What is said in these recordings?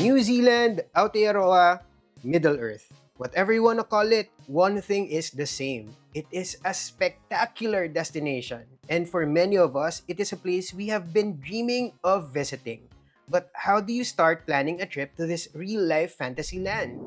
New Zealand, Aotearoa, Middle Earth. Whatever you want to call it, one thing is the same. It is a spectacular destination. And for many of us, it is a place we have been dreaming of visiting. But how do you start planning a trip to this real-life fantasy land?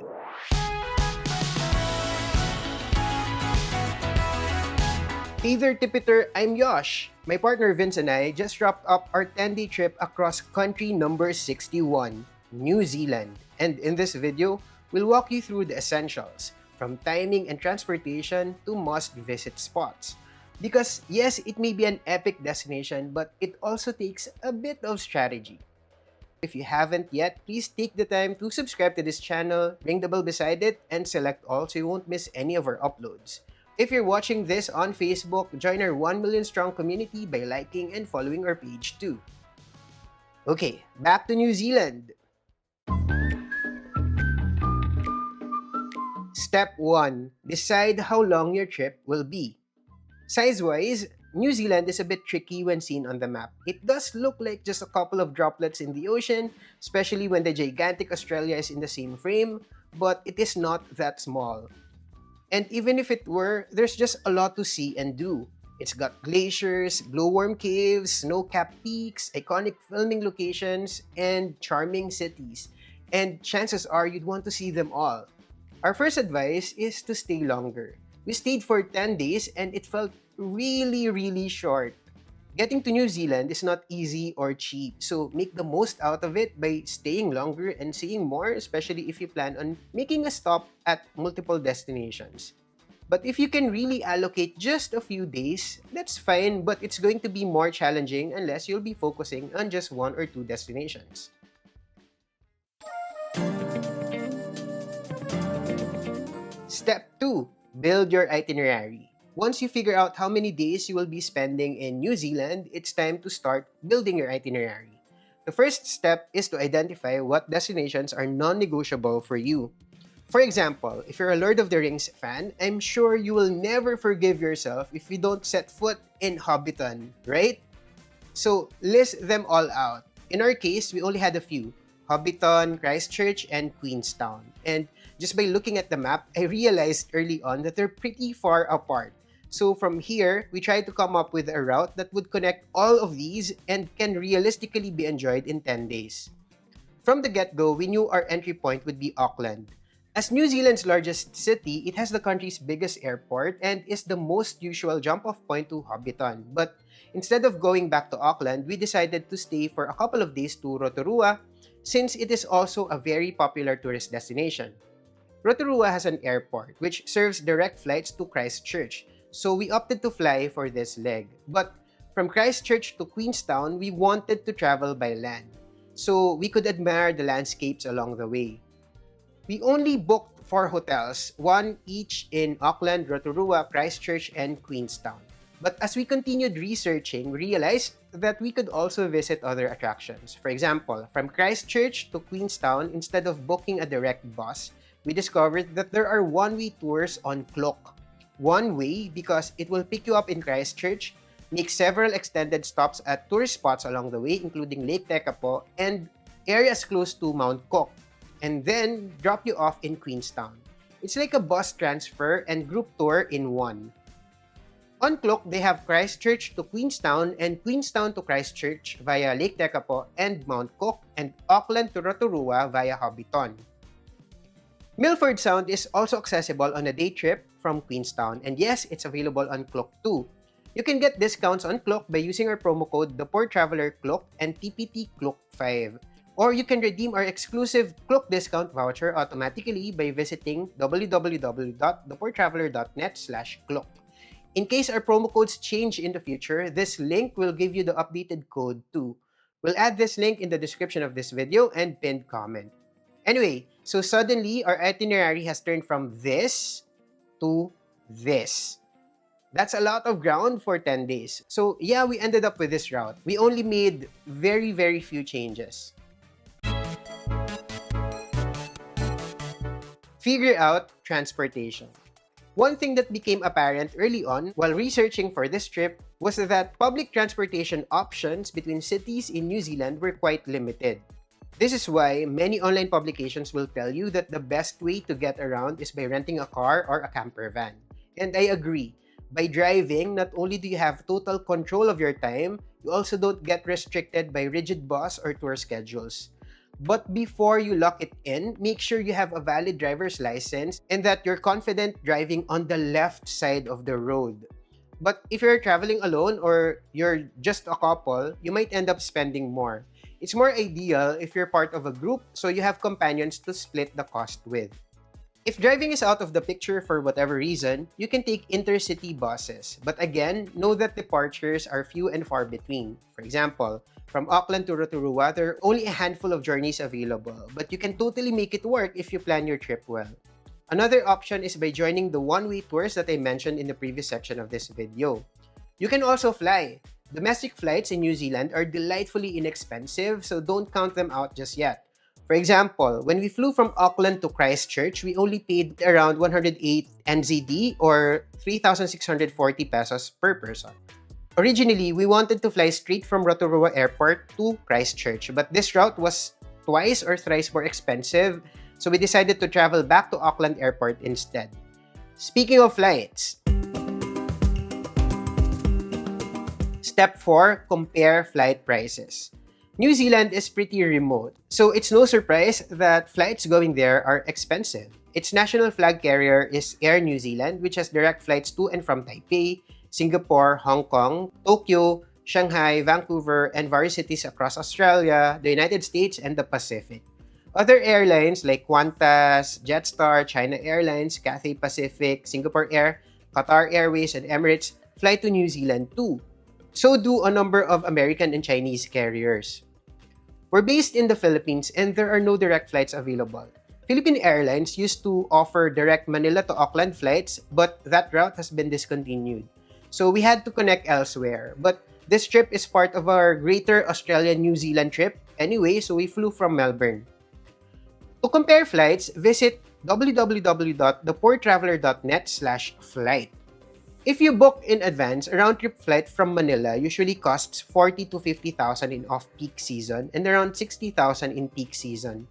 Hey there, Tipiter! I'm Yosh. My partner Vince and I just wrapped up our 10-day trip across country number 61, New Zealand. And in this video, we'll walk you through the essentials, from timing and transportation to must-visit spots. Because yes, it may be an epic destination, but it also takes a bit of strategy. If you haven't yet, please take the time to subscribe to this channel, ring the bell beside it, and select all so you won't miss any of our uploads. If you're watching this on Facebook, join our 1 million strong community by liking and following our page too. Okay, back to New Zealand. Step 1. Decide how long your trip will be. Size-wise, New Zealand is a bit tricky when seen on the map. It does look like just a couple of droplets in the ocean, especially when the gigantic Australia is in the same frame, but it is not that small. And even if it were, there's just a lot to see and do. It's got glaciers, glowworm caves, snow-capped peaks, iconic filming locations, and charming cities. And chances are you'd want to see them all. Our first advice is to stay longer. We stayed for 10 days and it felt really short. Getting to New Zealand is not easy or cheap, so make the most out of it by staying longer and seeing more, especially if you plan on making a stop at multiple destinations. But if you can really allocate just a few days, that's fine, but it's going to be more challenging unless you'll be focusing on just 1 or 2 destinations. Step 2. Build your itinerary. Once you figure out how many days you will be spending in New Zealand, it's time to start building your itinerary. The first step is to identify what destinations are non-negotiable for you. For example, if you're a Lord of the Rings fan, I'm sure you will never forgive yourself if you don't set foot in Hobbiton, right? So list them all out. In our case, we only had a few: Hobbiton, Christchurch, and Queenstown. And just by looking at the map, I realized early on that they're pretty far apart. So from here, we tried to come up with a route that would connect all of these and can realistically be enjoyed in 10 days. From the get-go, we knew our entry point would be Auckland. As New Zealand's largest city, it has the country's biggest airport and is the most usual jump-off point to Hobbiton. But instead of going back to Auckland, we decided to stay for a couple of days to Rotorua, since it is also a very popular tourist destination. Rotorua has an airport which serves direct flights to Christchurch, so we opted to fly for this leg. But from Christchurch to Queenstown, we wanted to travel by land, so we could admire the landscapes along the way. We only booked 4 hotels, 1 each in Auckland, Rotorua, Christchurch, and Queenstown. But as we continued researching, we realized that we could also visit other attractions. For example, from Christchurch to Queenstown, instead of booking a direct bus, we discovered that there are one-way tours on Cloak. One way because it will pick you up in Christchurch, make several extended stops at tourist spots along the way, including Lake Tekapo and areas close to Mount Cook, and then drop you off in Queenstown. It's like a bus transfer and group tour in one. On Cloak, they have Christchurch to Queenstown and Queenstown to Christchurch via Lake Tekapo and Mount Cook, and Auckland to Rotorua via Hobbiton. Milford Sound is also accessible on a day trip from Queenstown, and yes, it's available on Cloak too. You can get discounts on Cloak by using our promo code ThePoorTravelerCloak and TPTCloak5. Or you can redeem our exclusive Cloak discount voucher automatically by visiting www.thepoortraveler.net/cloak. In case our promo codes change in the future, this link will give you the updated code too. We'll add this link in the description of this video and pinned comment. Anyway, so suddenly our itinerary has turned from this to this. That's a lot of ground for 10 days. So yeah, we ended up with this route. We only made very few changes. Figure out transportation. One thing that became apparent early on while researching for this trip was that public transportation options between cities in New Zealand were quite limited. This is why many online publications will tell you that the best way to get around is by renting a car or a camper van. And I agree. By driving, not only do you have total control of your time, you also don't get restricted by rigid bus or tour schedules. But before you lock it in, make sure you have a valid driver's license and that you're confident driving on the left side of the road. But if you're traveling alone or you're just a couple, you might end up spending more. It's more ideal if you're part of a group so you have companions to split the cost with. If driving is out of the picture for whatever reason, you can take intercity buses. But again, know that departures are few and far between. For example, from Auckland to Rotorua, there are only a handful of journeys available, but you can totally make it work if you plan your trip well. Another option is by joining the one-way tours that I mentioned in the previous section of this video. You can also fly. Domestic flights in New Zealand are delightfully inexpensive, so don't count them out just yet. For example, when we flew from Auckland to Christchurch, we only paid around 108 NZD or 3,640 pesos per person. Originally, we wanted to fly straight from Rotorua Airport to Christchurch, but this route was twice or thrice more expensive, so we decided to travel back to Auckland Airport instead. Speaking of flights, Step 4, compare flight prices. New Zealand is pretty remote, so it's no surprise that flights going there are expensive. Its national flag carrier is Air New Zealand, which has direct flights to and from Taipei, Singapore, Hong Kong, Tokyo, Shanghai, Vancouver, and various cities across Australia, the United States, and the Pacific. Other airlines like Qantas, Jetstar, China Airlines, Cathay Pacific, Singapore Air, Qatar Airways, and Emirates fly to New Zealand too. So do a number of American and Chinese carriers. We're based in the Philippines and there are no direct flights available. Philippine Airlines used to offer direct Manila to Auckland flights, but that route has been discontinued. So we had to connect elsewhere. But this trip is part of our greater Australia-New Zealand trip anyway, so we flew from Melbourne. To compare flights, visit www.thepoortraveler.net/flight. If you book in advance, a round-trip flight from Manila usually costs 40 to 50,000 in off-peak season and around 60,000 in peak season.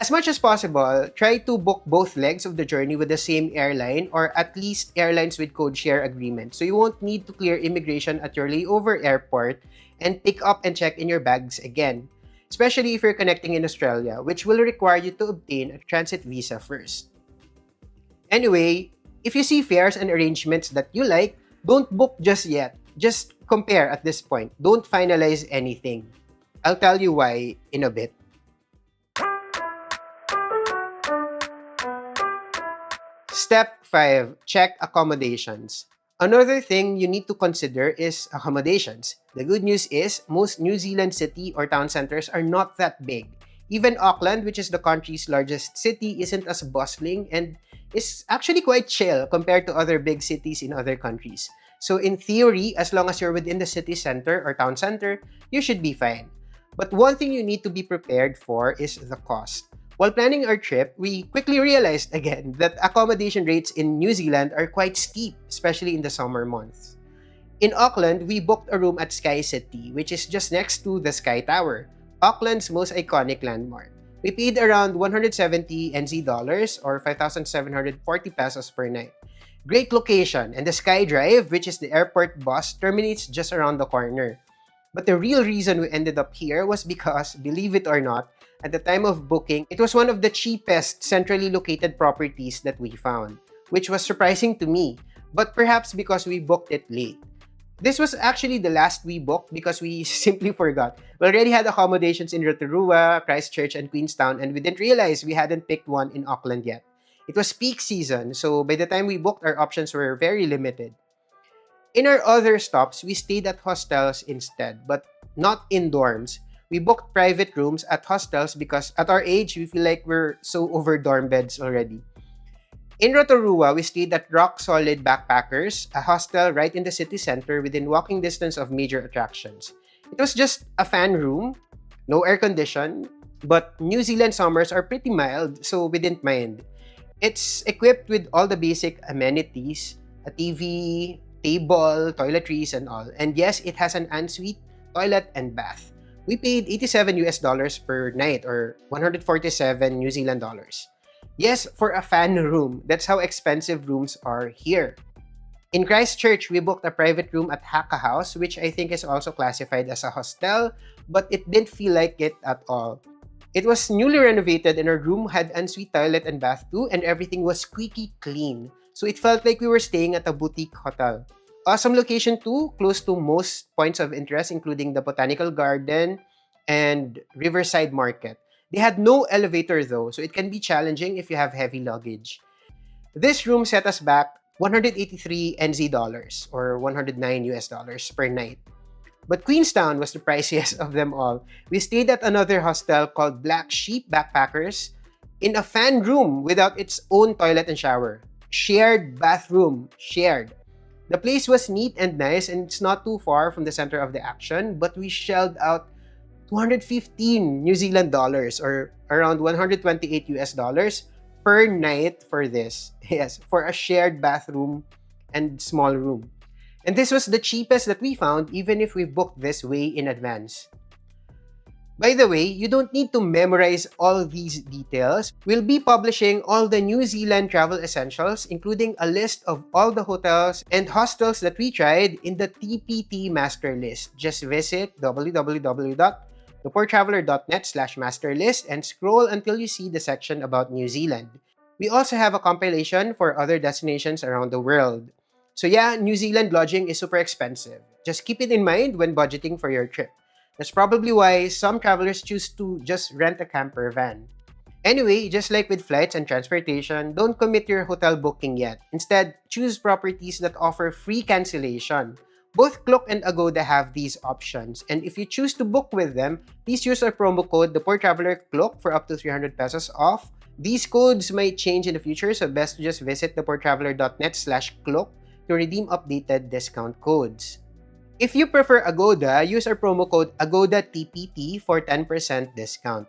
As much as possible, try to book both legs of the journey with the same airline or at least airlines with code share agreement so you won't need to clear immigration at your layover airport and pick up and check in your bags again, especially if you're connecting in Australia, which will require you to obtain a transit visa first. Anyway, if you see fares and arrangements that you like, don't book just yet. Just compare at this point. Don't finalize anything. I'll tell you why in a bit. Step 5. Check accommodations. Another thing you need to consider is accommodations. The good news is most New Zealand city or town centers are not that big. Even Auckland, which is the country's largest city, isn't as bustling and is actually quite chill compared to other big cities in other countries. So in theory, as long as you're within the city center or town center, you should be fine. But one thing you need to be prepared for is the cost. While planning our trip, we quickly realized again that accommodation rates in New Zealand are quite steep, especially in the summer months. In Auckland, we booked a room at Sky City, which is just next to the Sky Tower, Auckland's most iconic landmark. We paid around 170 NZ dollars or 5,740 pesos per night. Great location, and the Sky Drive, which is the airport bus, terminates just around the corner. But the real reason we ended up here was because, believe it or not, at the time of booking, it was one of the cheapest centrally located properties that we found, which was surprising to me, but perhaps because we booked it late. This was actually the last we booked because we simply forgot. We already had accommodations in Rotorua, Christchurch, and Queenstown, and we didn't realize we hadn't picked one in Auckland yet. It was peak season, so by the time we booked, our options were very limited. In our other stops, we stayed at hostels instead, but not in dorms. We booked private rooms at hostels because at our age, we feel like we're so over dorm beds already. In Rotorua, we stayed at Rock Solid Backpackers, a hostel right in the city center within walking distance of major attractions. It was just a fan room, no air condition, but New Zealand summers are pretty mild, so we didn't mind. It's equipped with all the basic amenities, a TV, table, toiletries, and all. And yes, it has an ensuite, toilet, and bath. We paid 87 US dollars per night or 147 New Zealand dollars. Yes, for a fan room. That's how expensive rooms are here. In Christchurch, we booked a private room at Haka House, which I think is also classified as a hostel, but it didn't feel like it at all. It was newly renovated and our room had ensuite toilet and bath too, and everything was squeaky clean. So it felt like we were staying at a boutique hotel. Awesome location too, close to most points of interest, including the Botanical Garden and Riverside Market. They had no elevator though, so it can be challenging if you have heavy luggage. This room set us back 183 NZ dollars or 109 US dollars per night. But Queenstown was the priciest of them all. We stayed at another hostel called Black Sheep Backpackers in a fan room without its own toilet and shower. Shared bathroom, shared. The place was neat and nice and it's not too far from the center of the action, but we shelled out 215 New Zealand dollars or around 128 US dollars per night for this. Yes, for a shared bathroom and small room. And this was the cheapest that we found even if we booked this way in advance. By the way, you don't need to memorize all these details. We'll be publishing all the New Zealand travel essentials, including a list of all the hotels and hostels that we tried in the TPT master list. Just visit www.thepoortraveler.net/master list and scroll until you see the section about New Zealand. We also have a compilation for other destinations around the world. So yeah, New Zealand lodging is super expensive. Just keep it in mind when budgeting for your trip. That's probably why some travelers choose to just rent a camper van. Anyway, just like with flights and transportation, don't commit your hotel booking yet. Instead, choose properties that offer free cancellation. Both Klook and Agoda have these options, and if you choose to book with them, please use our promo code ThePoorTravelerKlook for up to 300 pesos off. These codes might change in the future, so best to just visit thepoortraveler.net/Klook to redeem updated discount codes. If you prefer Agoda, use our promo code AGODATPT for 10% discount.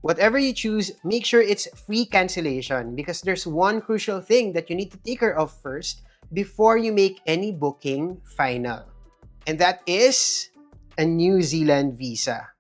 Whatever you choose, make sure it's free cancellation because there's one crucial thing that you need to take care of first before you make any booking final. And that is a New Zealand visa.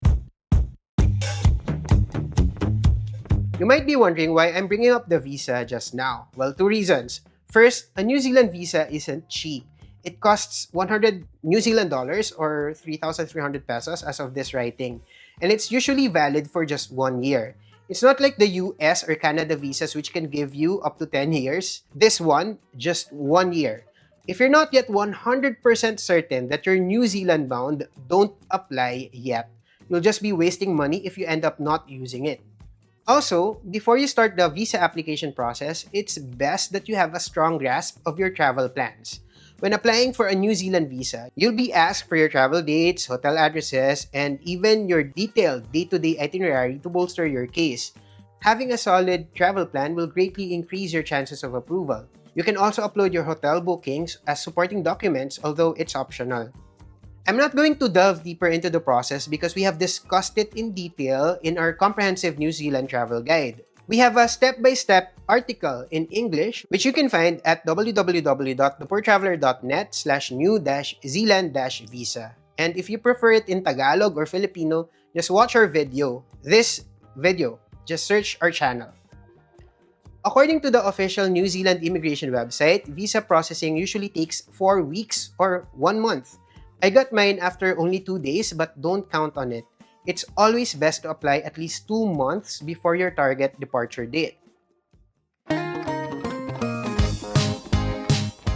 You might be wondering why I'm bringing up the visa just now. Well, two reasons. First, a New Zealand visa isn't cheap. It costs 100 New Zealand dollars or 3,300 pesos as of this writing. And it's usually valid for just 1 year. It's not like the US or Canada visas which can give you up to 10 years. This one, just 1 year. If you're not yet 100% certain that you're New Zealand bound, don't apply yet. You'll just be wasting money if you end up not using it. Also, before you start the visa application process, it's best that you have a strong grasp of your travel plans. When applying for a New Zealand visa, you'll be asked for your travel dates, hotel addresses, and even your detailed day-to-day itinerary to bolster your case. Having a solid travel plan will greatly increase your chances of approval. You can also upload your hotel bookings as supporting documents, although it's optional. I'm not going to delve deeper into the process because we have discussed it in detail in our comprehensive New Zealand travel guide. We have a step-by-step article in English, which you can find at www.thepoortraveler.net/new-zealand-visa. And if you prefer it in Tagalog or Filipino, just watch our video. This video. Just search our channel. According to the official New Zealand immigration website, visa processing usually takes 4 weeks or 1 month. I got mine after only 2 days, but don't count on it. It's always best to apply at least 2 months before your target departure date.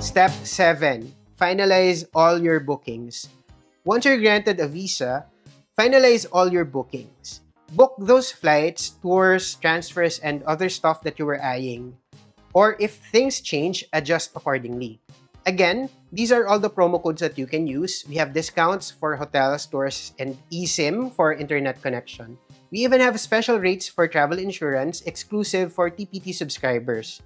Step 7. Finalize all your bookings. Once you're granted a visa, finalize all your bookings. Book those flights, tours, transfers, and other stuff that you were eyeing. Or if things change, adjust accordingly. Again, these are all the promo codes that you can use. We have discounts for hotels, tours, and eSIM for internet connection. We even have special rates for travel insurance exclusive for TPT subscribers.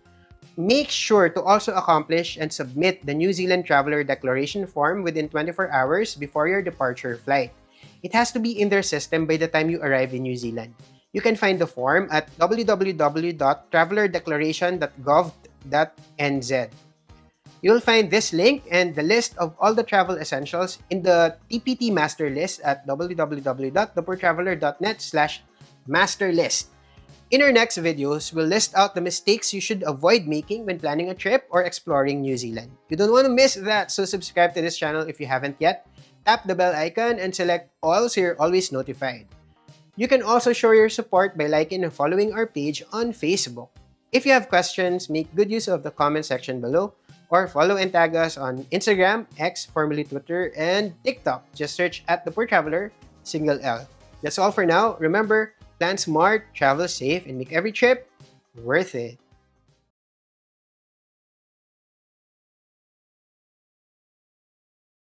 Make sure to also accomplish and submit the New Zealand Traveler Declaration form within 24 hours before your departure flight. It has to be in their system by the time you arrive in New Zealand. You can find the form at www.travelerdeclaration.gov.nz. You'll find this link and the list of all the travel essentials in the TPT master list at www.thepoortraveler.net/masterlist. In our next videos, we'll list out the mistakes you should avoid making when planning a trip or exploring New Zealand. You don't want to miss that, so subscribe to this channel if you haven't yet. Tap the bell icon and select all so you're always notified. You can also show your support by liking and following our page on Facebook. If you have questions, make good use of the comment section below, or follow and tag us on Instagram, X, formerly Twitter, and TikTok. Just search at The Poor Traveler, single L. That's all for now. Remember, plan smart, travel safe, and make every trip worth it.